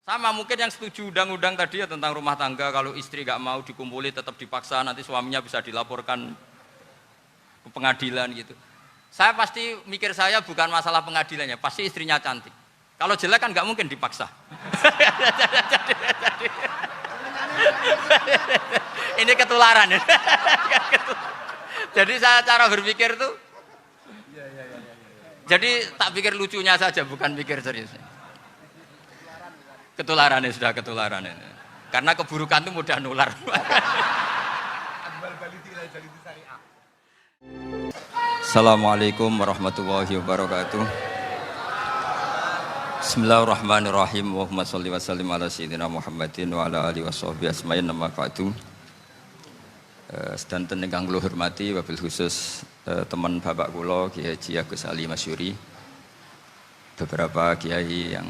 Sama mungkin yang setuju undang-undang tadi ya tentang rumah tangga, kalau istri nggak mau dikumpuli tetap dipaksa, nanti suaminya bisa dilaporkan ke pengadilan gitu. Saya pasti mikir saya bukan masalah pengadilannya, pasti istrinya cantik. Kalau jelek kan nggak mungkin dipaksa. Ini ketularan ya. Jadi saya cara berpikir tuh, jadi tak pikir lucunya saja, bukan pikir seriusnya. Ketularan ya, sudah ketularan ini. Karena keburukan itu mudah nular. Assalamualaikum warahmatullahi wabarakatuh. Bismillahirrahmanirrahim. Allahumma sholli wa sallim ala sayyidina Muhammadin wa ala alihi washabihi asma'in nama ba'du. Sedanten ingkang kula hormati wabil khusus teman bapak kula Kiai Haji Agus Ali Masyuri. Beberapa kiai yang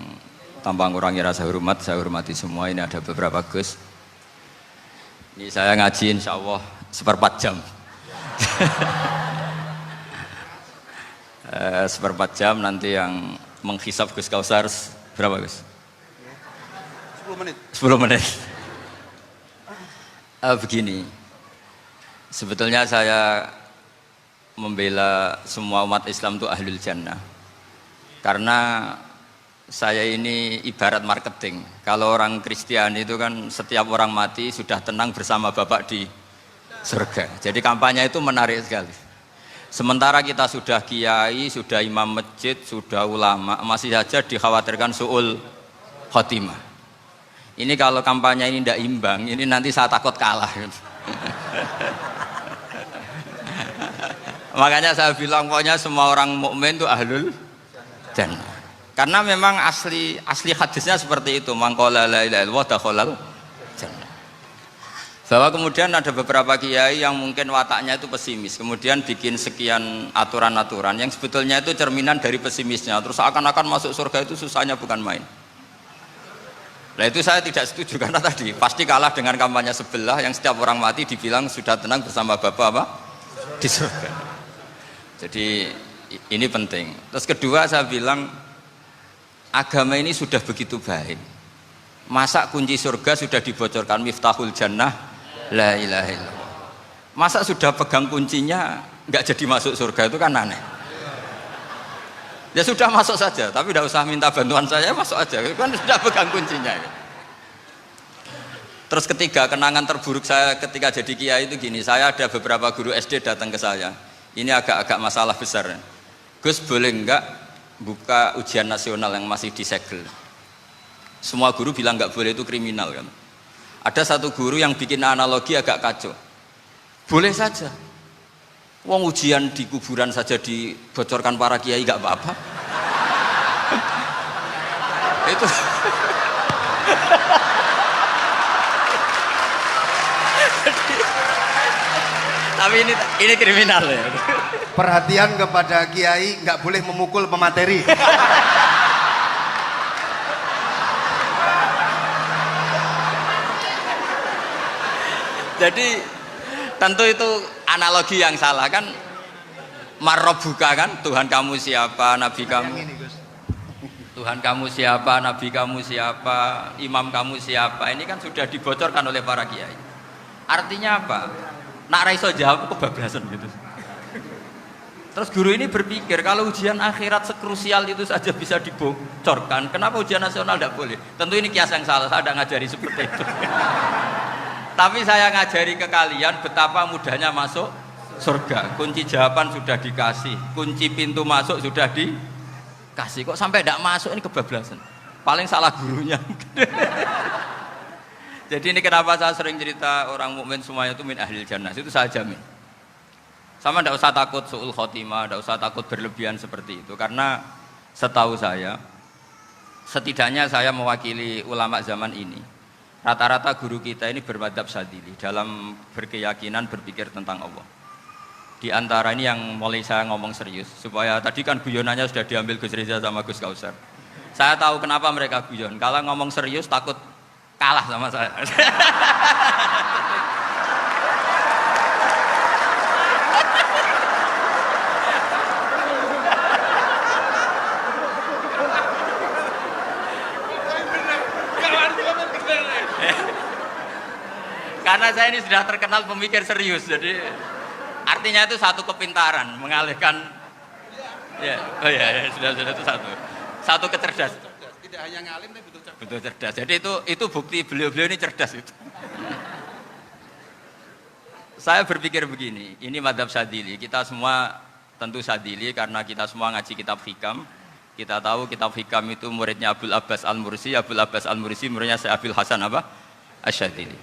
tanpa ngurangi rasa hormat, saya hormati semua. Ini ada beberapa Gus. Ini saya ngaji insya Allah 1/4 jam. 1/4 jam nanti yang menghisap Gus Kausar berapa Gus? 10 menit. 10 menit. Begini, sebetulnya saya membela semua umat Islam itu ahlul jannah. Karena saya ini ibarat marketing. Kalau orang Kristiani itu kan setiap orang mati sudah tenang bersama Bapak di surga. Jadi kampanye itu menarik sekali. Sementara kita sudah kiai, sudah imam masjid, sudah ulama, masih saja dikhawatirkan su'ul khotimah. Ini kalau kampanye ini tidak imbang, ini nanti saya takut kalah. Makanya saya bilang pokoknya semua orang mukmin itu ahlul jannah. Karena memang asli hadisnya seperti itu, mangqala la ilaha illallah dakhalal jannah. Bahwa kemudian ada beberapa kiai yang mungkin wataknya itu pesimis, kemudian bikin sekian aturan-aturan yang sebetulnya itu cerminan dari pesimisnya, terus akan-akan masuk surga itu susahnya bukan main. Nah itu saya tidak setuju, karena tadi pasti kalah dengan kampanye sebelah yang setiap orang mati dibilang sudah tenang bersama Bapak apa? Di surga. Jadi ini penting. Terus kedua saya bilang, agama ini sudah begitu baik. Masa kunci surga sudah dibocorkan, miftahul jannah la ilaha illallah. Masa sudah pegang kuncinya nggak jadi masuk surga, itu kan aneh. Ya sudah masuk saja, tapi tidak usah minta bantuan saya, masuk aja. Kan sudah pegang kuncinya. Terus ketiga, kenangan terburuk saya ketika jadi kiai itu gini, saya ada beberapa guru SD datang ke saya. Ini agak-agak masalah besar. Gus boleh enggak buka ujian nasional yang masih disegel? Semua guru bilang nggak boleh, itu kriminal kan. Ada satu guru yang bikin analogi agak kacau. Boleh saja. Wong ujian di kuburan saja dibocorkan para kiai nggak apa-apa. Itu. Tapi ini kriminal ya. Perhatian kepada kiai, nggak boleh memukul pemateri. Jadi tentu itu analogi yang salah kan. Marrobuka kan, Tuhan kamu siapa, Nabi kamu. Tuhan kamu siapa, Nabi kamu siapa, imam kamu siapa. Ini kan sudah dibocorkan oleh para kiai. Artinya apa? Nak raiso jawab kebablasan gitu. Terus guru ini berpikir kalau ujian akhirat sekrusial itu saja bisa dibocorkan, kenapa ujian nasional tidak boleh? Tentu ini kias yang salah, saya tidak ngajari seperti itu. Tapi saya ngajari ke kalian betapa mudahnya masuk surga. Kunci jawaban sudah dikasih, kunci pintu masuk sudah dikasih. Kok sampai tidak masuk, ini kebablasan. Paling salah gurunya. Jadi ini kenapa saya sering cerita orang mukmin semuanya itu min ahlil jannah, itu saya jamin. Sama tidak usah takut su'ul khotimah, tidak usah takut berlebihan seperti itu. Karena setahu saya, setidaknya saya mewakili ulama zaman ini. Rata-rata guru kita ini bermadzhab Syadzili dalam berkeyakinan berpikir tentang Allah. Di antara ini yang mulai saya ngomong serius, supaya tadi kan guyonannya sudah diambil Gus Reza sama Gus Kausar. Saya tahu kenapa mereka guyon. Kalau ngomong serius takut kalah sama saya. Karena saya ini sudah terkenal pemikir serius, jadi artinya itu satu kepintaran mengalihkan. Ya, oh ya, sudah itu satu kecerdasan. Tidak hanya ngalim tapi betul cerdas. Betul cerdas. Jadi itu bukti beliau-beliau ini cerdas itu. Saya berpikir begini, ini madhab Sadili. Kita semua tentu Sadili karena kita semua ngaji kitab Hikam. Kita tahu kitab Hikam itu muridnya Abul Abbas Al-Mursi. Abul Abbas Al-Mursi muridnya Syekh Abil Hasan apa? Asy-Syadzili.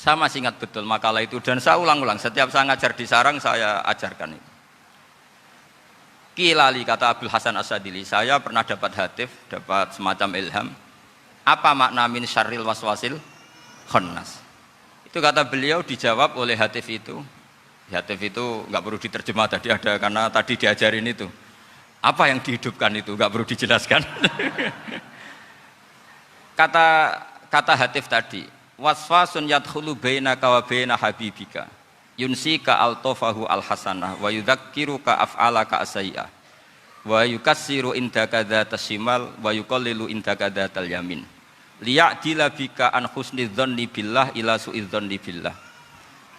Saya masih ingat betul makalah itu dan saya ulang-ulang. Setiap saya ngajar di sarang saya ajarkan itu. Kilali kata Abul Hasan Asy-Syadzili, saya pernah dapat hatif, dapat semacam ilham. Apa makna min syarril waswasil khannas? Itu kata beliau dijawab oleh hatif itu. Hatif itu nggak perlu diterjemah tadi ada karena tadi diajarin itu. Apa yang dihidupkan itu nggak perlu dijelaskan. kata hatif tadi, waswasun yadkhulu bainaka wa baina habibika. Yunsika altofahu alhasanah wa yudzakiruka af'alaka asai'ah wa yukassiru indaka dzatas shimal wa yuqallilu indaka dzatal yamin liya'dila bika an husni dzanni billah ila su'i dzanni billah.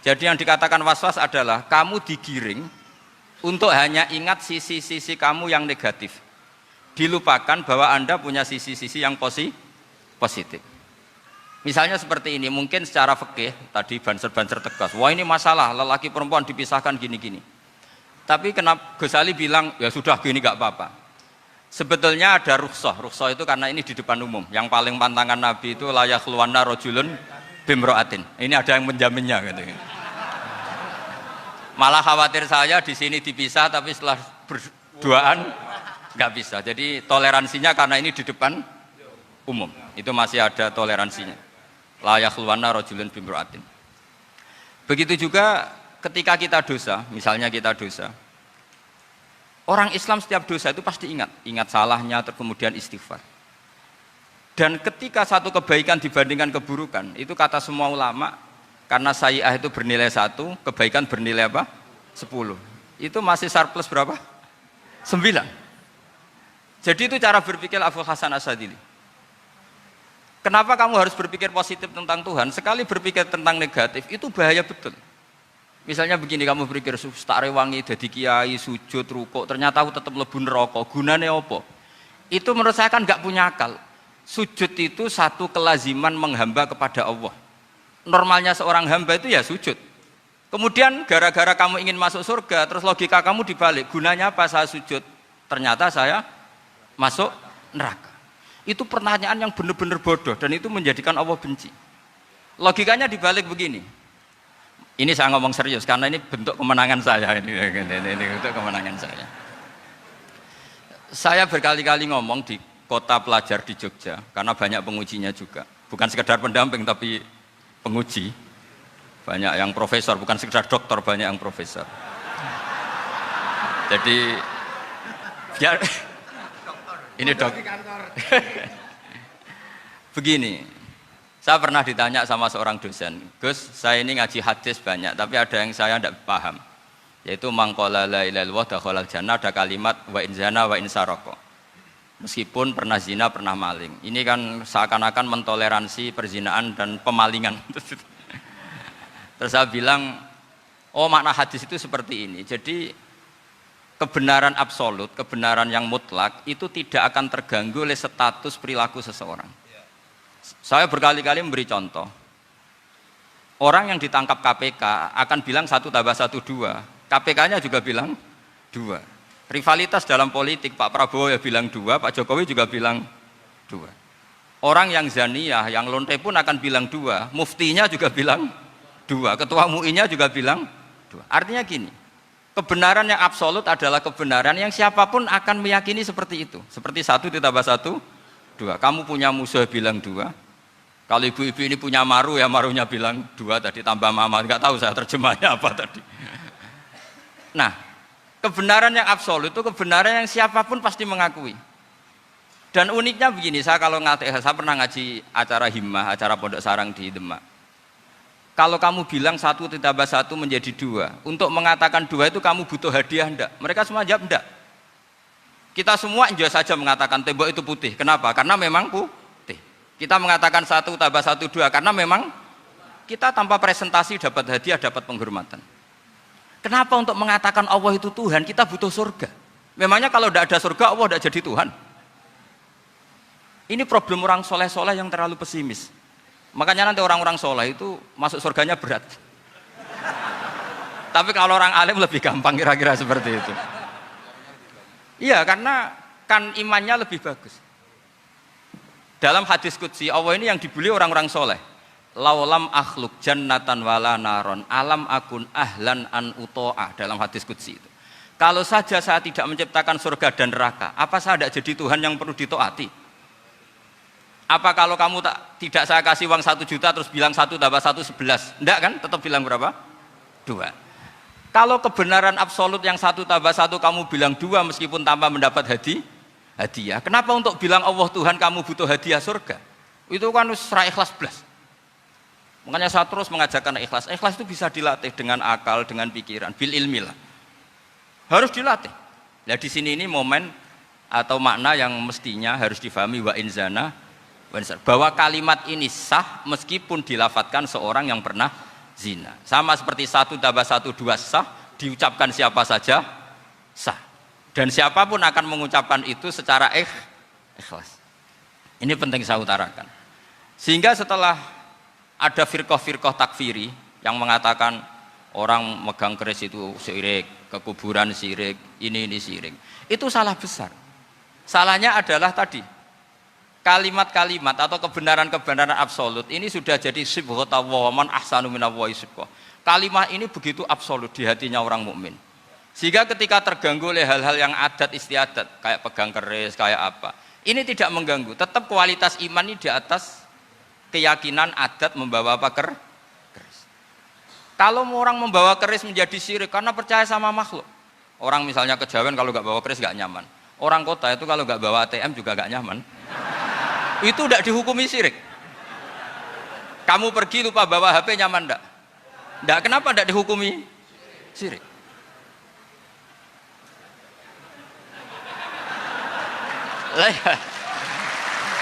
Jadi yang dikatakan waswas adalah kamu digiring untuk hanya ingat sisi-sisi kamu yang negatif, dilupakan bahwa Anda punya sisi-sisi yang positif. Misalnya seperti ini, mungkin secara fikih tadi banser-banser tegas, wah ini masalah lelaki perempuan dipisahkan gini-gini. Tapi kenapa Ghazali bilang ya sudah gini gak apa-apa. Sebetulnya ada rukhsah itu karena ini di depan umum. Yang paling pantangan Nabi itu la yakhluwanna rajulun bimra'atin. Ini ada yang menjaminnya gitu. Malah khawatir saya di sini dipisah tapi setelah berduaan nggak bisa. Jadi toleransinya karena ini di depan umum. Itu masih ada toleransinya. La yakhluwanna rajulun bimra'atin. Begitu juga ketika kita dosa, misalnya kita dosa. Orang Islam setiap dosa itu pasti ingat salahnya, kemudian istighfar. Dan ketika satu kebaikan dibandingkan keburukan, itu kata semua ulama, karena sayyi'ah itu bernilai 1, kebaikan bernilai apa? 10. Itu masih surplus berapa? 9. Jadi itu cara berpikir Abul Hasan Asy-Syadzili. Kenapa kamu harus berpikir positif tentang Tuhan? Sekali berpikir tentang negatif, itu bahaya betul. Misalnya begini, kamu berpikir, tak rewangi, jadi kiai, sujud, rukuk, ternyata aku tetap lebu neraka, gunanya apa? Itu menurut saya kan nggak punya akal. Sujud itu satu kelaziman menghamba kepada Allah. Normalnya seorang hamba itu ya sujud. Kemudian gara-gara kamu ingin masuk surga, terus logika kamu dibalik, gunanya apa saya sujud? Ternyata saya masuk neraka. Itu pertanyaan yang benar-benar bodoh dan itu menjadikan Allah benci. Logikanya dibalik begini. Ini saya ngomong serius karena ini bentuk kemenangan saya ini bentuk kemenangan saya. Saya berkali-kali ngomong di kota pelajar di Jogja karena banyak pengujinya juga. Bukan sekedar pendamping tapi penguji. Banyak yang profesor, bukan sekedar dokter, banyak yang profesor. Jadi biar ini dok. Begini, saya pernah ditanya sama seorang dosen, Gus, saya ini ngaji hadis banyak, tapi ada yang saya tidak paham, yaitu mangkola la ilaha illallah dakhalal jannah, ada kalimat wa in zana wa in saraka. Meskipun pernah zina, pernah maling. Ini kan seakan-akan mentoleransi perzinaan dan pemalingan. Terus saya bilang, oh makna hadis itu seperti ini. Jadi kebenaran absolut, kebenaran yang mutlak itu tidak akan terganggu oleh status perilaku seseorang. Saya berkali-kali memberi contoh. Orang yang ditangkap KPK akan bilang 1 tambah 1 2. KPK-nya juga bilang 2. Rivalitas dalam politik, Pak Prabowo ya bilang 2, Pak Jokowi juga bilang 2. Orang yang zaniyah, yang lonte pun akan bilang 2. Muftinya juga bilang 2. Ketua MUI-nya juga bilang 2. Artinya gini, kebenaran yang absolut adalah kebenaran yang siapapun akan meyakini seperti itu. Seperti 1 ditambah 1, 2. Kamu punya musuh bilang 2. Kalau ibu-ibu ini punya maru, ya marunya bilang 2 tadi tambah mama. Enggak tahu saya terjemahnya apa tadi. Nah, kebenaran yang absolut itu kebenaran yang siapapun pasti mengakui. Dan uniknya begini, saya pernah ngaji acara himmah, acara pondok sarang di Demak. Kalau kamu bilang 1 ditambah 1 menjadi 2, untuk mengatakan 2 itu kamu butuh hadiah enggak? Mereka semua jawab enggak. Kita semua enjoy saja mengatakan tembok itu putih. Kenapa? Karena memang putih. Kita mengatakan 1 tambah 1 2 karena memang kita tanpa presentasi dapat hadiah, dapat penghormatan. Kenapa untuk mengatakan Allah itu Tuhan kita butuh surga? Memangnya kalau tidak ada surga Allah tidak jadi Tuhan? Ini problem orang soleh-soleh yang terlalu pesimis. Makanya nanti orang-orang soleh itu masuk surganya berat. Tapi kalau orang alim lebih gampang kira-kira seperti itu. Iya, karena kan imannya lebih bagus. Dalam hadis qudsi Allah ini yang dibuli orang-orang soleh. Laulam akhluk jannatan wala naron alam akun ahlan an uto'ah, dalam hadis qudsi itu. Kalau saja saya tidak menciptakan surga dan neraka, apa saya tidak jadi Tuhan yang perlu ditaati? Apa kalau kamu tidak saya kasih uang 1 juta terus bilang 1 tambah 1 11? Enggak kan? Tetap bilang berapa? 2. Kalau kebenaran absolut yang 1 tambah 1 kamu bilang 2 meskipun tanpa mendapat hadiah. Kenapa untuk bilang Allah Tuhan kamu butuh hadiah surga? Itu kan serah ikhlas belas. Makanya saya terus mengajarkan ikhlas. Ikhlas itu bisa dilatih dengan akal, dengan pikiran, bil ilmi lah. Harus dilatih. Nah di sini ini momen atau makna yang mestinya harus difahami wa inzana bahwa kalimat ini sah meskipun dilafatkan seorang yang pernah zina. Sama seperti 1 tambah 1 2 sah, diucapkan siapa saja sah. Dan siapapun akan mengucapkan itu secara ikhlas. Ini penting saya utarakan. Sehingga setelah ada firqah-firqah takfiri yang mengatakan orang megang keris itu syirik, ke kuburan syirik, ini syirik. Itu salah besar. Salahnya adalah tadi kalimat-kalimat atau kebenaran-kebenaran absolut ini sudah jadi sibghatullah man ahsanu minallahi sibghah. Kalimat ini begitu absolut di hatinya orang mukmin. Sehingga ketika terganggu oleh hal-hal yang adat istiadat kayak pegang keris, kayak apa, ini tidak mengganggu. Tetap kualitas iman ini di atas keyakinan adat membawa apa keris. Kalau orang membawa keris menjadi syirik karena percaya sama makhluk. Orang misalnya kejawen kalau nggak bawa keris nggak nyaman. Orang kota itu kalau nggak bawa ATM juga nggak nyaman. Itu tidak dihukumi syirik. Kamu pergi lupa bawa HP nyaman enggak? Enggak, kenapa tidak dihukumi syirik?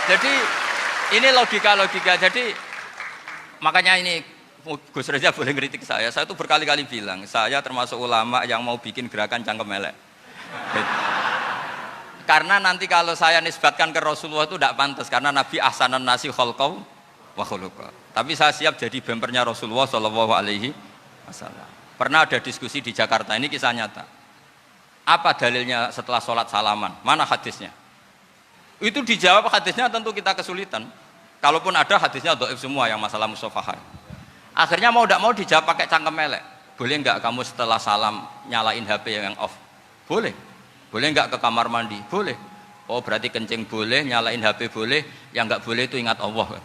Jadi ini logika. Jadi makanya ini Gus Reza boleh kritik saya itu berkali-kali bilang saya termasuk ulama yang mau bikin gerakan cangkem elek. Karena nanti kalau saya nisbatkan ke Rasulullah itu tidak pantas karena Nabi ahsanan nasi khalqau wa khuluqa. Tapi saya siap jadi bempernya Rasulullah Shallallahu Alaihi Wasallam. Pernah ada diskusi di Jakarta, ini kisah nyata. Apa dalilnya setelah sholat salaman? Mana hadisnya? Itu dijawab hadisnya tentu kita kesulitan. Kalaupun ada hadisnya dhaif semua yang masalah musafahah. Akhirnya mau tidak mau dijawab pakai cangkem elek. Boleh enggak kamu setelah salam nyalain HP yang off? Boleh. Boleh enggak ke kamar mandi? Boleh. Oh berarti kencing boleh, nyalain HP boleh, yang enggak boleh itu ingat Allah.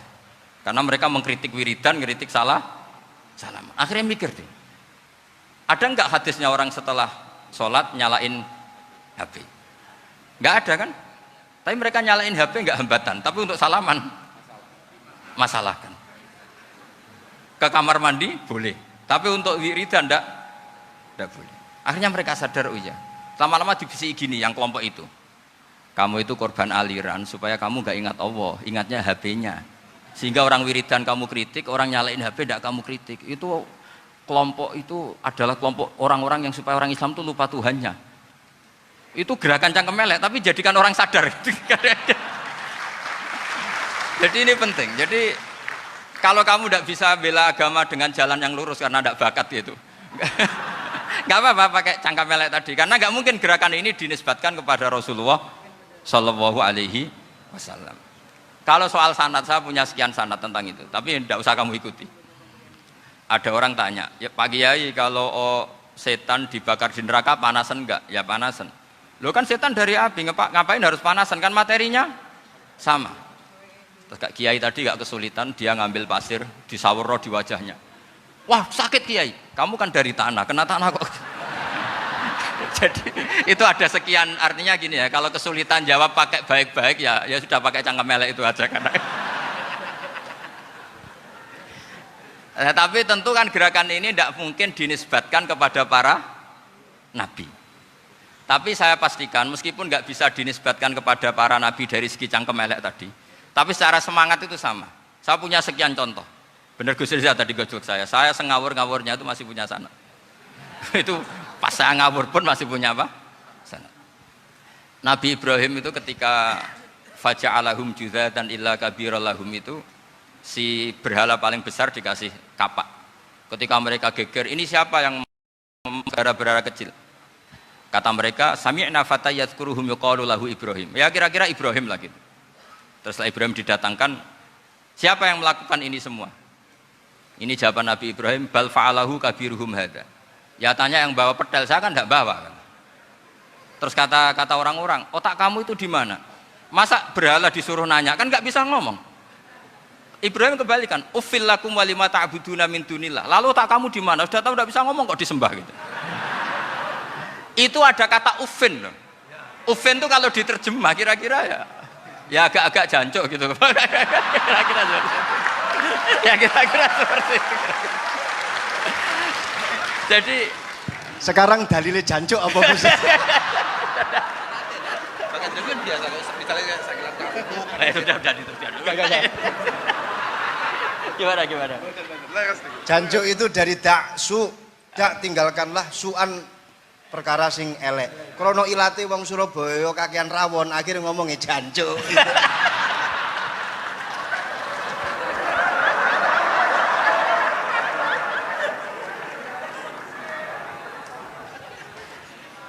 Karena mereka mengkritik wiridan, ngeritik salam. Akhirnya mikir deh. Ada enggak hadisnya orang setelah sholat nyalain HP? Enggak ada kan? Tapi mereka nyalain HP enggak hambatan, tapi untuk salaman masalahkan. Ke kamar mandi boleh, tapi untuk wiridan enggak boleh. Akhirnya mereka sadar, oh iya. Lama-lama dibisiki gini yang kelompok itu. Kamu itu korban aliran supaya kamu enggak ingat Allah, ingatnya HP-nya. Sehingga orang wiridan kamu kritik, orang nyalain HP enggak kamu kritik. Itu kelompok itu adalah kelompok orang-orang yang supaya orang Islam itu lupa Tuhannya. Itu gerakan cangkem elek, tapi jadikan orang sadar. Jadi ini penting. Jadi kalau kamu tidak bisa bela agama dengan jalan yang lurus karena tidak bakat gitu, nggak apa-apa pakai cangkem elek tadi. Karena nggak mungkin gerakan ini dinisbatkan kepada Rasulullah Shallallahu Alaihi Wasallam. Kalau soal sanad, saya punya sekian sanad tentang itu, tapi tidak usah kamu ikuti. Ada orang tanya, ya Pak Kiai kalau setan dibakar di neraka panasan enggak? Ya panasan. Loh kan setan dari api, ngapain harus panasan? Kan materinya sama. Terus Kak Kiai tadi gak kesulitan, dia ngambil pasir, disawero di wajahnya. Wah sakit Kiai, kamu kan dari tanah, kena tanah kok. Jadi itu ada sekian, artinya gini ya, kalau kesulitan jawab pakai baik-baik ya sudah pakai cangkem elek itu aja karena. Tapi tentu kan gerakan ini tidak mungkin dinisbatkan kepada para nabi. Tapi saya pastikan meskipun nggak bisa dinisbatkan kepada para nabi dari segi cangkem elek tadi, Tapi secara semangat itu sama. Saya punya sekian contoh. Benar Gus Riza tadi gojok saya sengawur-ngawurnya itu masih punya sanad. Itu pas saya ngawur pun masih punya apa? Sanad. Nabi Ibrahim itu ketika faja'alahum juzatan illa kabirallahum itu si berhala paling besar dikasih kapak. Ketika mereka geger, ini siapa yang berhala-berhala kecil? Kata mereka, sami'na fata yadhkuruhum yuqalu lahu Ibrahim. Ya kira-kira Ibrahim lah gitu. Terus setelah Ibrahim didatangkan, siapa yang melakukan ini semua? Ini jawaban Nabi Ibrahim, bal fa'alahu kabiruhum hadza. Ya tanya yang bawa pedal, saya kan tidak bawa kan. Terus kata orang-orang, otak kamu itu di mana? Masa berhala disuruh nanya, kan nggak bisa ngomong. Ibrahim kembalikan, uffil lakum walima ta'buduna min dunillah. Lalu otak kamu di mana? Sudah tahu nggak bisa ngomong kok disembah gitu. Itu ada kata uffin loh. Uffin itu kalau diterjemah kira-kira ya agak-agak jancuk gitu. Kira-kira seperti itu. Ya kira-kira seperti itu. Jadi Sekarang dalilnya jancuk apa Gus? Bahkan itu kan biasa kalau misalnya saya bilang sudah. Gimana? Jancuk itu dari daksu, dak tinggalkanlah suan perkara sing elek. Krono ilate wong Surabaya kakean rawon, akhirnya ngomongnya jancuk.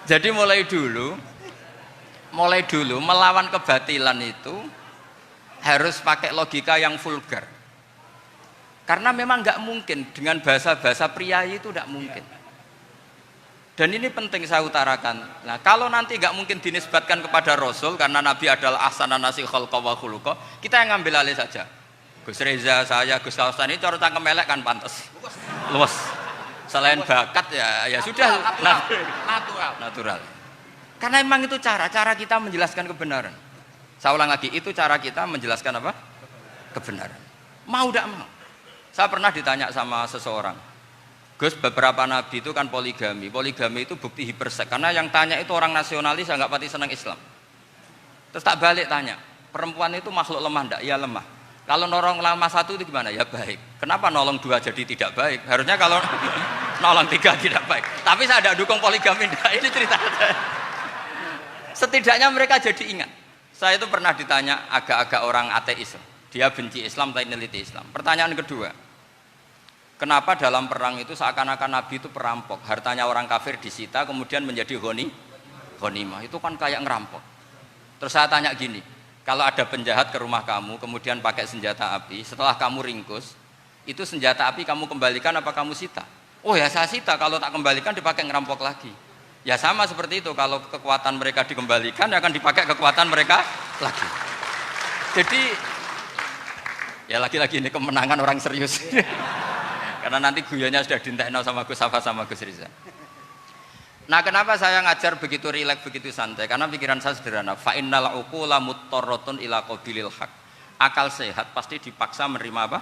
Jadi mulai dulu melawan kebatilan itu harus pakai logika yang vulgar. Karena memang nggak mungkin dengan bahasa-bahasa priayi itu nggak mungkin. Dan ini penting saya utarakan. Nah, kalau nanti nggak mungkin dinisbatkan kepada Rasul karena Nabi adalah ahsanan nasi khalqa wa khuluqa, kita yang ngambil alih saja. Gus Reza, saya, Gus Kaustan ini cara cangkem elek kan pantas. Luas. Selain bakat ya sudah natural. Karena memang itu cara kita menjelaskan kebenaran. Saya ulang lagi, itu cara kita menjelaskan apa? Kebenaran. Mau tidak mau. Saya pernah ditanya sama seseorang, Gus, beberapa nabi itu kan poligami. Poligami itu bukti hiperseks. Karena yang tanya itu orang nasionalis yang nggak pati senang Islam. Terus tak balik tanya, perempuan itu makhluk lemah enggak? Ya lemah. Kalau nolong lama satu itu gimana? Ya baik. Kenapa nolong dua jadi tidak baik? Harusnya kalau nolong tiga tidak baik. Tapi saya tidak dukung poligami. Ini cerita. Setidaknya mereka jadi ingat. Saya itu pernah ditanya agak-agak orang ateis. Dia benci Islam tapi neliti Islam. Pertanyaan kedua, kenapa dalam perang itu seakan-akan Nabi itu perampok? Hartanya orang kafir disita kemudian menjadi ghanimah. Itu kan kayak ngerampok. Terus saya tanya gini, kalau ada penjahat ke rumah kamu kemudian pakai senjata api, setelah kamu ringkus, itu senjata api kamu kembalikan apa kamu sita? Oh ya saya sita, kalau tak kembalikan dipakai ngerampok lagi. Ya sama seperti itu, kalau kekuatan mereka dikembalikan akan dipakai kekuatan mereka lagi. Jadi ya lagi-lagi ini kemenangan orang serius. Karena nanti guyonnya sudah dintekno sama Gus Safa sama Gus Riza. Nah, kenapa saya ngajar begitu rileks, begitu santai? Karena pikiran saya sederhana. Fa innal uqula muttarratun ila qabilil haq. Akal sehat pasti dipaksa menerima apa?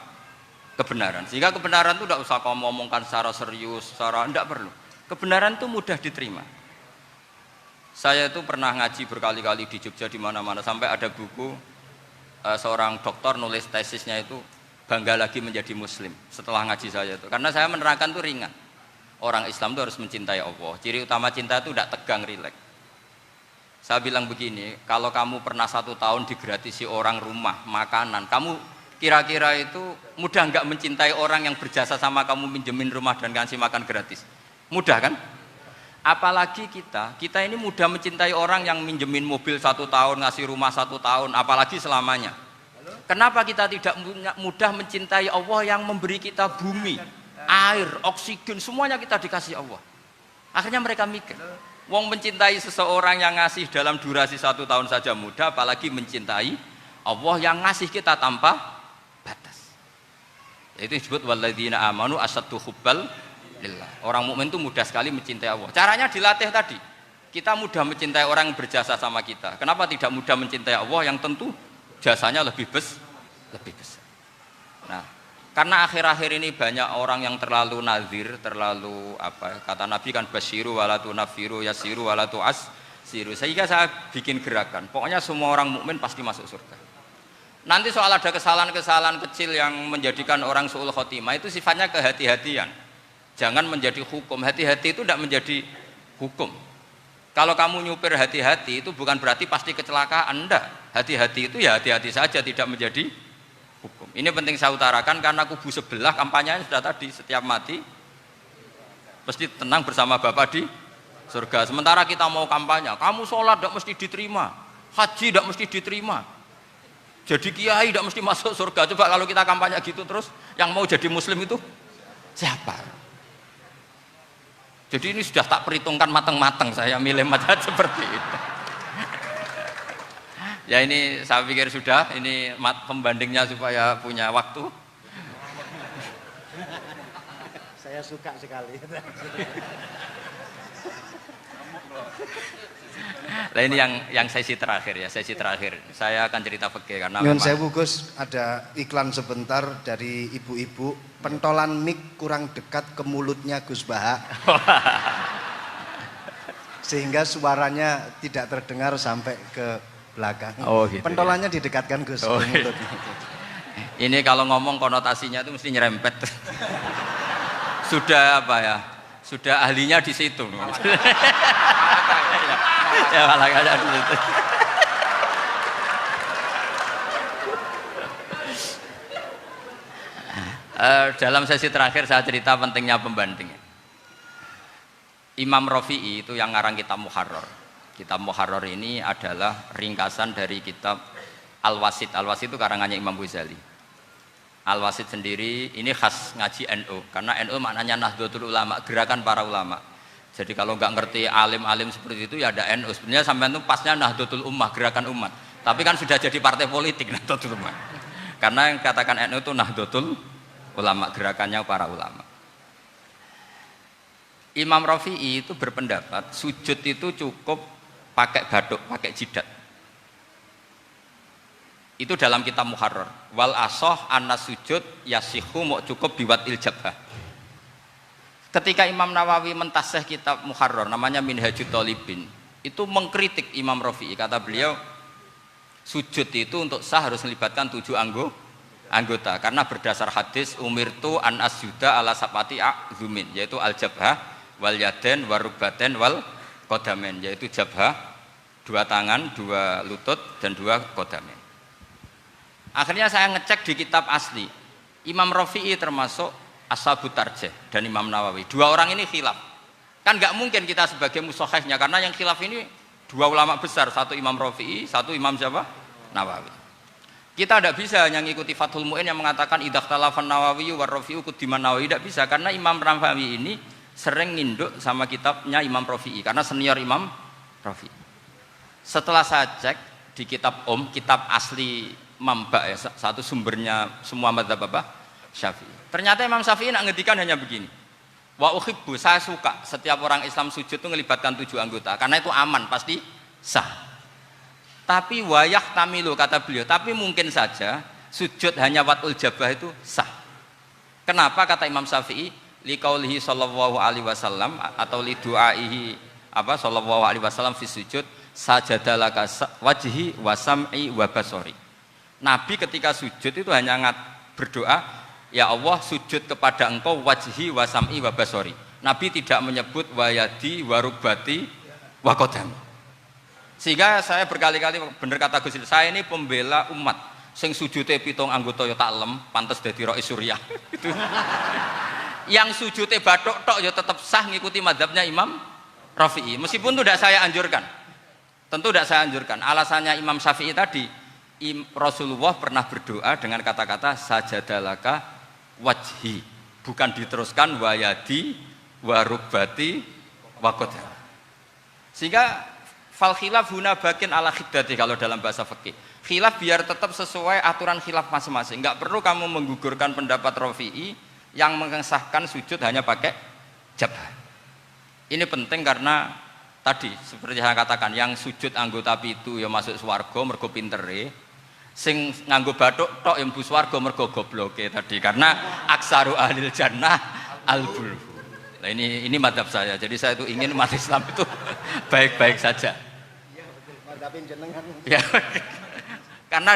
Kebenaran. Sehingga kebenaran itu tidak usah kamu ngomongkan secara serius, secara tidak perlu. Kebenaran itu mudah diterima. Saya itu pernah ngaji berkali-kali di Jogja di mana-mana sampai ada buku seorang dokter nulis tesisnya itu bangga lagi menjadi muslim setelah ngaji saya itu. Karena saya menerangkan itu ringan. Orang Islam itu harus mencintai Allah. Ciri utama cinta itu tidak tegang, rileks. Saya bilang begini, kalau kamu pernah 1 tahun digratisi orang rumah, makanan, kamu kira-kira itu mudah nggak mencintai orang yang berjasa sama kamu minjemin rumah dan ngasih makan gratis? Mudah kan? Apalagi kita ini mudah mencintai orang yang minjemin mobil 1 tahun, ngasih rumah 1 tahun, apalagi selamanya. Kenapa kita tidak mudah mencintai Allah yang memberi kita bumi, air, oksigen, semuanya kita dikasih Allah? Akhirnya mereka mikir, wong mencintai seseorang yang ngasih dalam durasi 1 tahun saja mudah, apalagi mencintai Allah yang ngasih kita tanpa batas. Itu disebut walladzina amanu asaddu hubbal lillah. Orang mukmin itu mudah sekali mencintai Allah. Caranya dilatih tadi. Kita mudah mencintai orang yang berjasa sama kita. Kenapa tidak mudah mencintai Allah yang tentu jasanya lebih besar? Nah, karena akhir-akhir ini banyak orang yang terlalu nazir, terlalu apa? Kata Nabi kan basyiru walatu nafiru yasiru walatu asiru. Sehingga saya bikin gerakan. Pokoknya semua orang mukmin pasti masuk surga. Nanti soal ada kesalahan-kesalahan kecil yang menjadikan orang su'ul khotimah itu sifatnya kehati-hatian. Jangan menjadi hukum. Hati-hati itu tidak menjadi hukum. Kalau kamu nyupir hati-hati itu bukan berarti pasti kecelakaan, enggak. Hati-hati itu ya hati-hati saja, tidak menjadi hukum. Ini penting saya utarakan karena kubu sebelah kampanyenya sudah tadi, setiap mati mesti tenang bersama Bapak di surga. Sementara kita mau kampanye, kamu sholat tidak mesti diterima, haji tidak mesti diterima, jadi kiai tidak mesti masuk surga. Coba kalau kita kampanye gitu terus, yang mau jadi muslim itu siapa? Jadi ini sudah tak perhitungkan matang-matang, saya milih macam seperti itu. Ya ini saya pikir sudah, ini pembandingnya supaya punya waktu. Saya suka sekali. Nah ini yang sesi terakhir ya, sesi terakhir. Saya akan cerita fikih karena Nyun sewu Gus, ada iklan sebentar dari ibu-ibu, pentolan mic kurang dekat ke mulutnya Gus Baha. Sehingga suaranya tidak terdengar sampai ke belakang. Oh, gitu, pentolannya didekatkan Gus ke mulutnya. Ini kalau ngomong konotasinya itu mesti nyerempet. Sudah apa ya? Sudah ahlinya di situ. Ya malah kayak di situ. Dalam sesi terakhir saya cerita pentingnya pembanding. Imam Rafi'i itu yang ngarang kitab Muharrar. Kitab Muharrar ini adalah ringkasan dari kitab Al-Wasit. Al-Wasit itu karangannya Imam Ghazali. Al-Wasit sendiri ini khas ngaji NU karena NU maknanya Nahdlatul Ulama, gerakan para ulama. Jadi kalau nggak ngerti alim-alim seperti itu ya ada NU. Sebenarnya sampai itu pasnya Nahdlatul Ummah, gerakan umat. Tapi kan sudah jadi partai politik Nahdlatul Ummah. Karena yang katakan NU itu Nahdlatul Ulama, gerakannya para ulama. Imam Rafi'i itu berpendapat sujud itu cukup pakai batuk, pakai jidat. Itu dalam kitab Muharrar. Wal asoh anna sujud yasihu mau cukup biwat iljabah. Ketika Imam Nawawi mentasih kitab Muharrar namanya Minhajut Thalibin, itu mengkritik Imam Rafi'i. Kata beliau sujud itu untuk sah harus melibatkan 7 anggota karena berdasar hadis umirtu an asjuda ala sapati a'zumin, yaitu al jabhah wal yaden warubaten wal kodamen, yaitu jabhah 2 tangan, 2 lutut dan 2 kodamen. Akhirnya saya ngecek di kitab asli, Imam Rafi'i termasuk Ashabut Tarjih dan Imam Nawawi. 2 orang ini khilaf. Kan nggak mungkin kita sebagai mushahihnya karena yang khilaf ini 2 ulama besar, satu Imam Rafi'i, satu Imam siapa? Nawawi. Kita tidak bisa hanya ngikuti Fathul Mu'in yang mengatakan idzakhtalafan Nawawi war Rafi'u kudiman Nawawi, tidak bisa karena Imam Nawawi ini sering nginduk sama kitabnya Imam Rafi'i karena senior Imam Rafi'i. Setelah saya cek di kitab kitab asli Mamba ya, satu sumbernya semua mazhab apa? Syafi'i. Ternyata Imam Syafi'i nak ngedikan hanya begini. Wa uhibbu, saya suka setiap orang Islam sujud itu melibatkan 7 anggota karena itu aman, pasti sah. Tapi wayah tamilu kata beliau, tapi mungkin saja sujud hanya watul jabah itu sah. Kenapa kata Imam Syafi'i? Liqaulihi sallallahu alaihi wasallam atau li du'aihi apa sallallahu alaihi wasallam fi sujud sajadalaka wajhi wa sam'i wa basori. Nabi ketika sujud itu hanya berdoa, ya Allah sujud kepada engkau wajhi wa sam'i wa basori. Nabi tidak menyebut wayadi wa rubati wa qadam. Sehingga saya berkali-kali bener kata Gus, saya ini pembela umat sing sujute 7 anggota ya taklem pantes dadi rais Suriah. Itu. Yang sujute bathuk tok ya tetap sah ngikuti mazhabnya Imam Rafi'i. Meskipun itu tidak saya anjurkan. Tentu tidak saya anjurkan. Alasannya Imam Syafi'i tadi, Rasulullah pernah berdoa dengan kata-kata sajadalaka wajhi, bukan diteruskan wayadi warubati wakodam. Sehingga fal khilaf huna bakin ala khiddati kalau dalam bahasa fikih. Khilaf biar tetap sesuai aturan khilaf masing-masing. Enggak perlu kamu menggugurkan pendapat Rafi'i yang mengesahkan sujud hanya pakai jabah. Ini penting karena tadi seperti saya katakan, yang sujud anggota pitu ya masuk swarga mergo pintere, sing nganggo bathuk tok yang mlebu swarga mergo gobloke tadi, karena aksaru ahlil jannah al-bulhu. Nah ini madzhab saya. Jadi saya itu ingin umat Islam itu baik-baik saja. Iya betul, madzhabin jenengan. Ya. Karena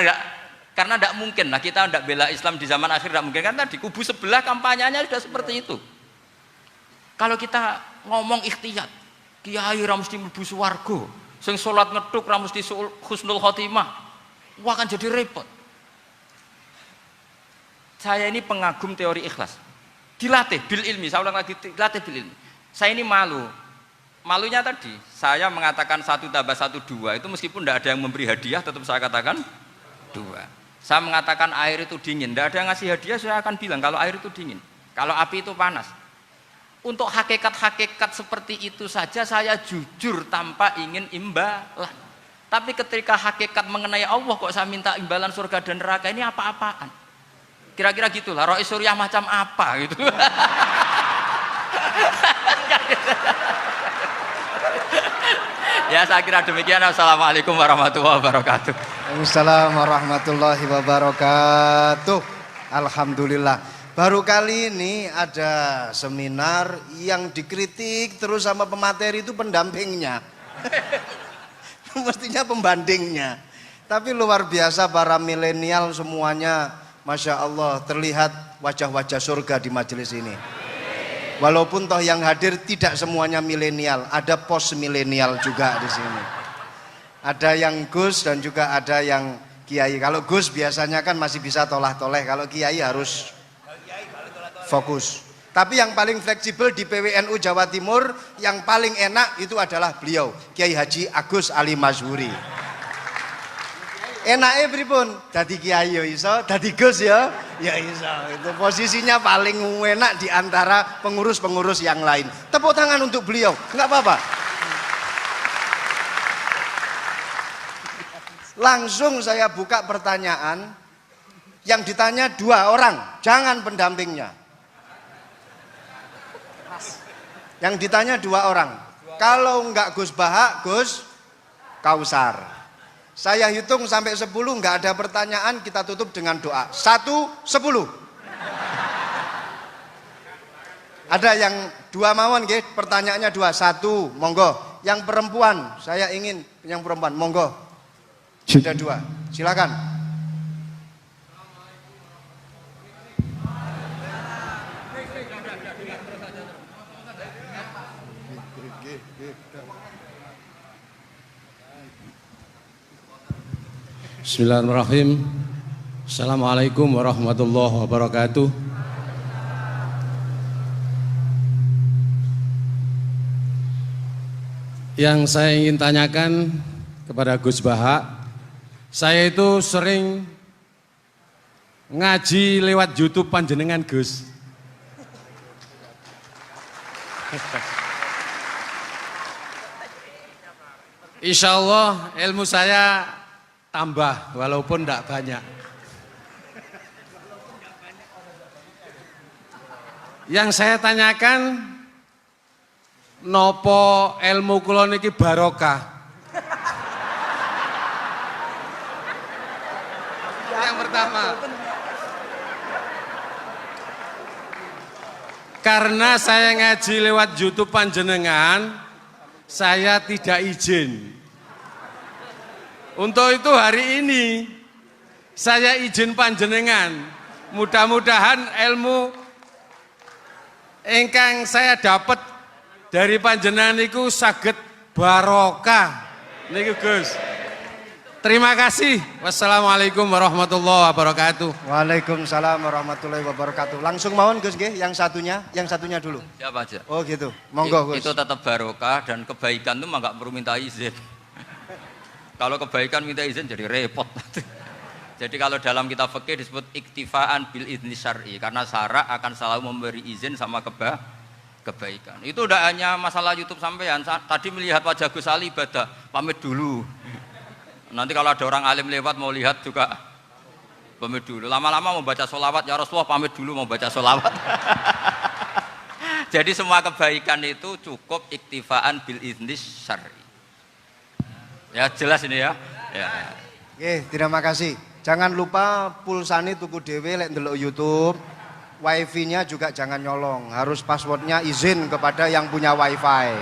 Karena tidak mungkin lah kita tidak bela Islam di zaman akhir, tidak mungkin, karena di kubu sebelah kampanyenya sudah seperti itu. Kalau kita ngomong ikhtiyat, kiai ra mesti mlebu swarga, sing salat ngethuk ra mesti husnul khotimah, wah akan jadi repot. Saya ini pengagum teori ikhlas, dilatih bil ilmi, saya ulang lagi, dilatih bil ilmi. Saya ini malunya tadi saya mengatakan 1 tambah 1 2 itu meskipun tidak ada yang memberi hadiah tetap saya katakan 2. Saya mengatakan air itu dingin, tidak ada yang ngasih hadiah, saya akan bilang kalau air itu dingin, kalau api itu panas. Untuk hakikat-hakikat seperti itu saja saya jujur tanpa ingin imbalan. Tapi ketika hakikat mengenai Allah kok saya minta imbalan surga dan neraka, ini apa-apaan? Kira-kira gitulah, roh suriah macam apa gitu. Ya saya kira demikian. Assalamualaikum warahmatullahi wabarakatuh. Waalaikumsalam warahmatullahi wabarakatuh. Alhamdulillah. Baru kali ini ada seminar yang dikritik terus sama pemateri itu pendampingnya. Mestinya pembandingnya. Tapi luar biasa para milenial semuanya, Masya Allah, terlihat wajah-wajah surga di majelis ini. Walaupun toh yang hadir tidak semuanya milenial, ada post milenial juga di sini. Ada yang Gus dan juga ada yang Kiai. Kalau Gus biasanya kan masih bisa tolah-toleh, kalau Kiai harus fokus. Tapi yang paling fleksibel di PWNU Jawa Timur, yang paling enak itu adalah beliau, Kiai Haji Agus Ali Mazhuri. Enaknya pripun? Dadi kiai ya iso, dadi Gus ya iso. Itu posisinya paling enak di antara pengurus-pengurus yang lain. Tepuk tangan untuk beliau, enggak apa-apa. Langsung saya buka pertanyaan, yang ditanya 2 orang, jangan pendampingnya. Yang ditanya 2 orang. Kalau enggak Gus Baha, Gus Kausar. Saya hitung sampai 10, nggak ada pertanyaan, kita tutup dengan doa. 1, 10. Ada yang 2 mawon nggih, pertanyaannya 2. 1, monggo. Yang perempuan, saya ingin yang perempuan, monggo. Sudah 2, silakan. Bismillahirrahmanirrahim. Assalamualaikum warahmatullahi wabarakatuh. Yang saya ingin tanyakan kepada Gus Baha, saya itu sering ngaji lewat YouTube panjenengan Gus. Insya Allah ilmu saya tambah walaupun tidak banyak. Yang saya tanyakan, nopo ilmu kula niki barokah? Yang pertama, karena saya ngaji lewat YouTube panjenengan, saya tidak izin. Untuk itu hari ini saya izin panjenengan, mudah-mudahan ilmu ingkang saya dapat dari panjenengan niku saged barokah niku Gus. Terima kasih. Wassalamualaikum warahmatullahi wabarakatuh. Waalaikumsalam warahmatullahi wabarakatuh. Langsung mawon Gus nggih, yang satunya dulu. Siapa aja? Oh gitu. Monggo Gus. Itu tetap barokah dan kebaikan itu mah nggak perlu minta izin. Kalau kebaikan minta izin jadi repot. Jadi kalau dalam kitab fikih disebut iktifaan bil idzni syar'i, karena syara akan selalu memberi izin sama kebaikan. Itu udah hanya masalah YouTube sampean. Tadi melihat wajah Gus Ali ibadah, pamit dulu. Nanti kalau ada orang alim lewat mau lihat juga pamit dulu. Lama-lama mau baca sholawat, ya Rasulullah pamit dulu mau baca sholawat. Jadi semua kebaikan itu cukup iktifaan bil idzni syar'i. Ya jelas ini ya. Oke, terima kasih. Jangan lupa pulsane tuku dhewe lek ndelok YouTube. Wifi-nya juga jangan nyolong. Harus passwordnya izin kepada yang punya wifi.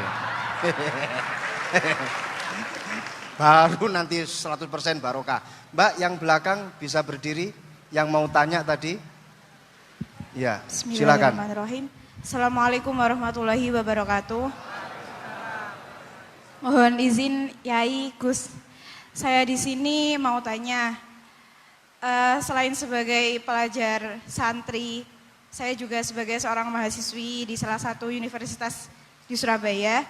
baru nanti 100% barokah. Mbak yang belakang bisa berdiri, yang mau tanya tadi. Ya, silakan. Bismillahirrahmanirrahim. Assalamualaikum warahmatullahi wabarakatuh. Mohon izin Yai Gus, saya di sini mau tanya, selain sebagai pelajar santri, saya juga sebagai seorang mahasiswi di salah satu universitas di Surabaya.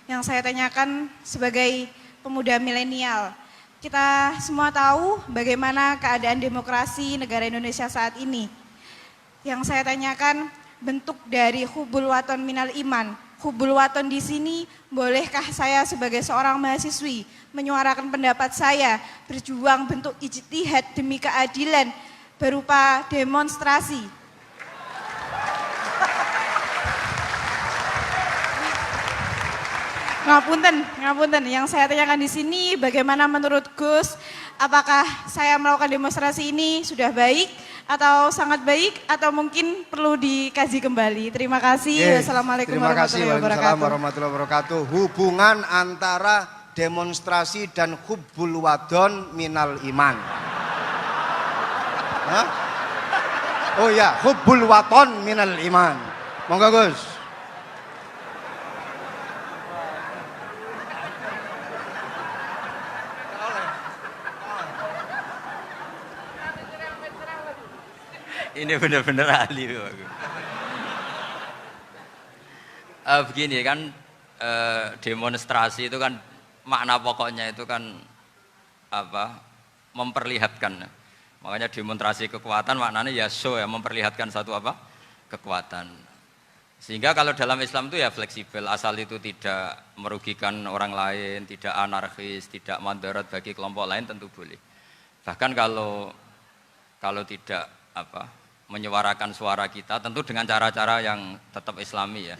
Yang saya tanyakan sebagai pemuda milenial, kita semua tahu bagaimana keadaan demokrasi negara Indonesia saat ini. Yang saya tanyakan, bentuk dari hubul waton minal iman. Hubul waton di sini, bolehkah saya sebagai seorang mahasiswi menyuarakan pendapat saya, berjuang bentuk ijtihad demi keadilan berupa demonstrasi? Ngapunten. Yang saya tanyakan di sini, bagaimana menurut Gus, apakah saya melakukan demonstrasi ini sudah baik atau sangat baik atau mungkin perlu dikaji kembali? Terima kasih. Wassalamualaikum warahmatullahi wabarakatuh. Hubungan antara demonstrasi dan hubbul wadon minal iman. Hah? Oh ya, hubbul waton minal iman. Monggo Gus. Ini benar-benar ahli. Begini kan, demonstrasi itu kan makna pokoknya itu kan apa? Memperlihatkan. Makanya demonstrasi kekuatan maknanya ya show ya, memperlihatkan satu apa? Kekuatan. Sehingga kalau dalam Islam itu ya fleksibel, asal itu tidak merugikan orang lain, tidak anarkis, tidak mandorot bagi kelompok lain tentu boleh. Bahkan kalau tidak apa? Menyuarakan suara kita tentu dengan cara-cara yang tetap islami ya,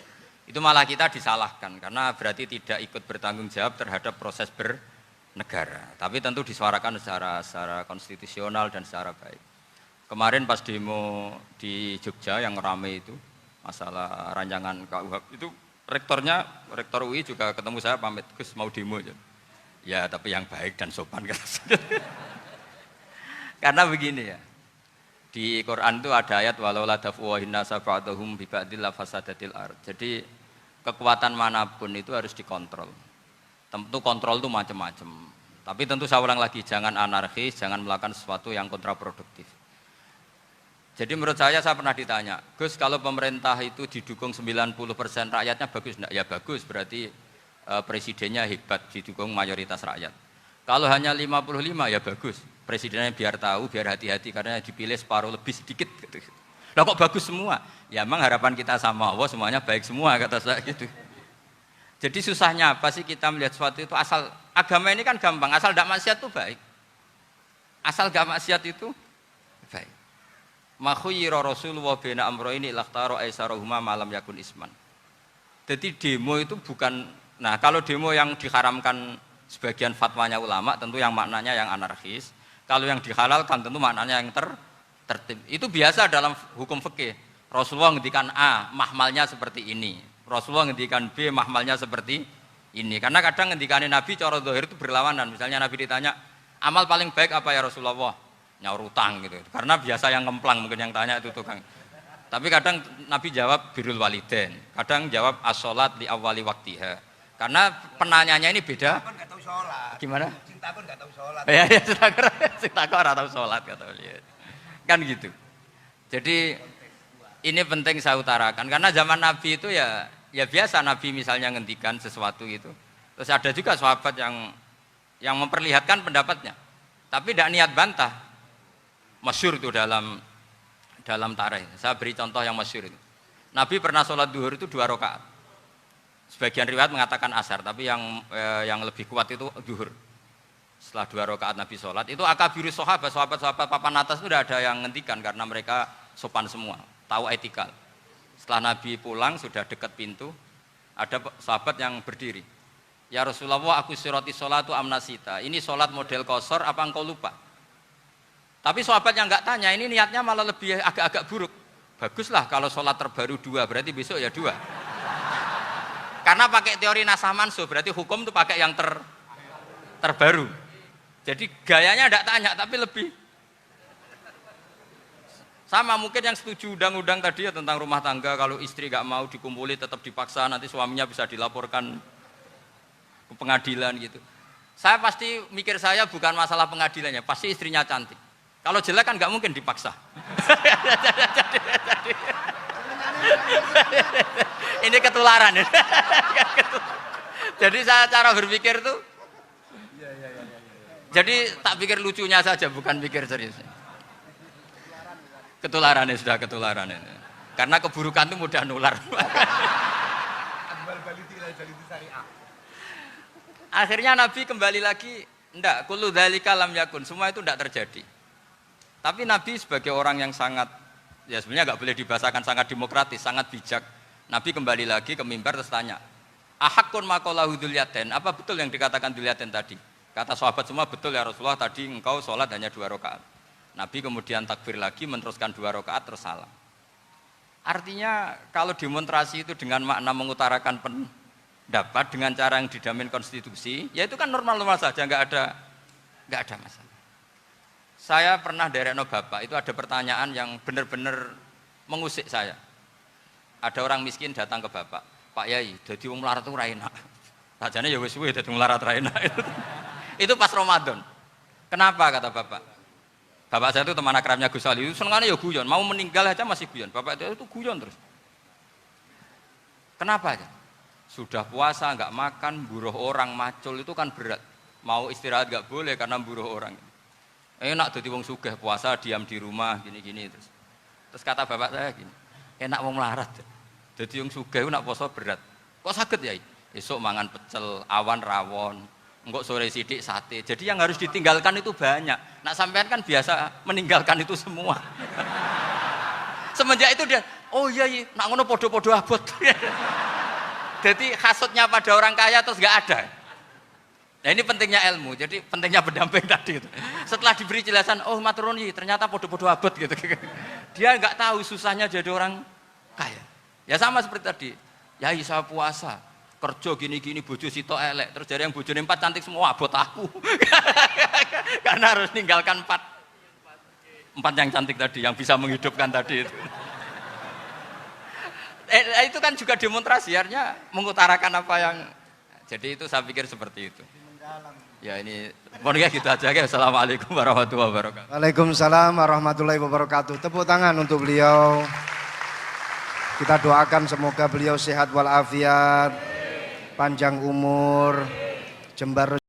itu malah kita disalahkan karena berarti tidak ikut bertanggung jawab terhadap proses bernegara, tapi tentu disuarakan secara konstitusional dan secara baik. Kemarin pas demo di Jogja yang ramai itu masalah rancangan KUHP itu, rektor UI juga ketemu saya, pamit Gus mau demo aja ya, tapi yang baik dan sopan kan. Karena begini ya, di Quran itu ada ayat walau la dafwahinna safa'atuhum bi ba'dil fasadatil ard. Jadi kekuatan manapun itu harus dikontrol. Tentu kontrol itu macam-macam. Tapi tentu saya ulang lagi, jangan anarkis, jangan melakukan sesuatu yang kontraproduktif. Jadi menurut saya pernah ditanya, Gus kalau pemerintah itu didukung 90% rakyatnya bagus enggak? Ya bagus, berarti presidennya hebat, didukung mayoritas rakyat. Kalau hanya 55 ya bagus, presidennya biar tahu, biar hati-hati karena dipilih separuh lebih sedikit gitu. Lah kok bagus semua? Ya emang harapan kita sama Allah semuanya baik semua kata saya gitu. Jadi susahnya apa sih kita melihat sesuatu itu, asal agama ini kan gampang, asal tidak maksiat itu baik. Asal gak maksiat itu baik. Ma khuyyira Rasulullah baina amrayni lakhtara aisarahuma malam yakun isman. Jadi demo itu bukan, nah kalau demo yang diharamkan sebagian fatwanya ulama tentu yang maknanya yang anarkis. Kalau yang dihalalkan tentu maknanya yang tertib. Itu biasa dalam hukum fikih. Rasulullah ngendikan A, mahmalnya seperti ini. Rasulullah ngendikan B, mahmalnya seperti ini. Karena kadang ngendikanin Nabi cara zahir itu berlawanan. Misalnya Nabi ditanya, amal paling baik apa ya Rasulullah? Nyaur utang gitu. Karena biasa yang ngemplang mungkin yang tanya itu tukang. Tapi kadang Nabi jawab birrul walidain. Kadang jawab as-sholat li awwali waktiha. Karena penanyanya ini beda. Kan nggak tahu sholat. Gimana? Cinta pun nggak tahu sholat. Ya, cinta kok tahu sholat kata beliau. Kan gitu. Jadi ini penting saya utarakan karena zaman Nabi itu ya biasa Nabi misalnya ngendikan sesuatu gitu. Terus ada juga sahabat yang memperlihatkan pendapatnya. Tapi tidak niat bantah. Masyhur itu dalam tarikh. Saya beri contoh yang masyhur itu. Nabi pernah sholat duhur itu 2 rakaat. Sebagian riwayat mengatakan asar, tapi yang lebih kuat itu duhur. Setelah 2 rakaat Nabi sholat, itu akabirus sahabat papan atas itu tidak ada yang ngendikan karena mereka sopan semua, tahu etikal. Setelah Nabi pulang sudah dekat pintu, ada sahabat yang berdiri. Ya Rasulullah, aku siroti sholatu amnasita. Ini sholat model kosor, apa engkau lupa? Tapi sahabat yang nggak tanya, ini niatnya malah lebih agak-agak buruk. Baguslah kalau sholat terbaru 2, berarti besok ya 2. Karena pakai teori nasah mansuh, berarti hukum itu pakai yang terbaru. Jadi gayanya tidak tanya tapi lebih sama. Mungkin yang setuju undang-undang tadi ya tentang rumah tangga, kalau istri nggak mau dikumpuli tetap dipaksa, nanti suaminya bisa dilaporkan ke pengadilan gitu. Saya pasti mikir saya bukan masalah pengadilannya, pasti istrinya cantik. Kalau jelek kan nggak mungkin dipaksa. Ini ketularan. Jadi saya cara berpikir tuh, jadi tak pikir lucunya saja, bukan pikir serius. Ketularan ya, sudah ketularan ini. Karena keburukan itu mudah nular. Akhirnya Nabi kembali lagi, enggak, kullu dzalika lam yakun, semua itu enggak terjadi. Tapi Nabi sebagai orang yang sangat, ya sebenarnya enggak boleh dibahasakan sangat demokratis, sangat bijak. Nabi kembali lagi ke mimbar terus tanya, ahakun maqalahu Dzulyaden, apa betul yang dikatakan Dzulyaden tadi? Kata sahabat semua, betul ya Rasulullah, tadi engkau sholat hanya 2 rakaat. Nabi kemudian takbir lagi, meneruskan 2 rakaat terus salam. Artinya kalau demonstrasi itu dengan makna mengutarakan pendapat dengan cara yang dijamin konstitusi, ya itu kan normal-normal saja, nggak ada masalah. Saya pernah derekno bapak, itu ada pertanyaan yang benar-benar mengusik saya. Ada orang miskin datang ke bapak, Pak Yai, dadi wong melarat itu ra enak. Sajane ya wis suwe dadi wong melarat ra enak. Itu pas Ramadan. Kenapa kata bapak? Bapak saya itu teman akrabnya Gus Ali, itu senengannya ya guyon, mau meninggal aja masih guyon. Bapak itu guyon terus. Kenapa aja? Sudah puasa nggak makan, buruh orang, macul itu kan berat. Mau istirahat nggak boleh karena buruh orang. Enak jadi wong sugih puasa diam di rumah gini-gini terus. Terus kata bapak saya gini, enak wong melarat. Jadi wong sugih nak puasa berat. Kok sakit ya? Esok mangan pecel, awan rawon, enggak sore sidik sate. Jadi yang harus ditinggalkan itu banyak. Nak sampean kan biasa meninggalkan itu semua. Semenjak itu dia, oh iya, nak ngono podo-podo abot. Jadi hasutnya pada orang kaya terus nggak ada. Nah ini pentingnya ilmu, jadi pentingnya pendamping tadi itu. Setelah diberi jelasan, oh maturun ternyata podo-podo abot gitu. Dia nggak tahu susahnya jadi orang kaya. Ya sama seperti tadi, ya saya puasa, kerja gini-gini, bojo sitok elek, terus dari yang bojone 4 cantik semua abot aku. Karena harus ninggalkan 4 yang cantik tadi, yang bisa menghidupkan tadi itu. Itu kan juga demonstrasi, artinya mengutarakan apa yang, jadi itu saya pikir seperti itu. Ya ini, pokoknya gitu aja ya. Assalamualaikum warahmatullahi wabarakatuh. Waalaikumsalam warahmatullahi wabarakatuh. Tepuk tangan untuk beliau. Kita doakan semoga beliau sehat walafiat, panjang umur, jembar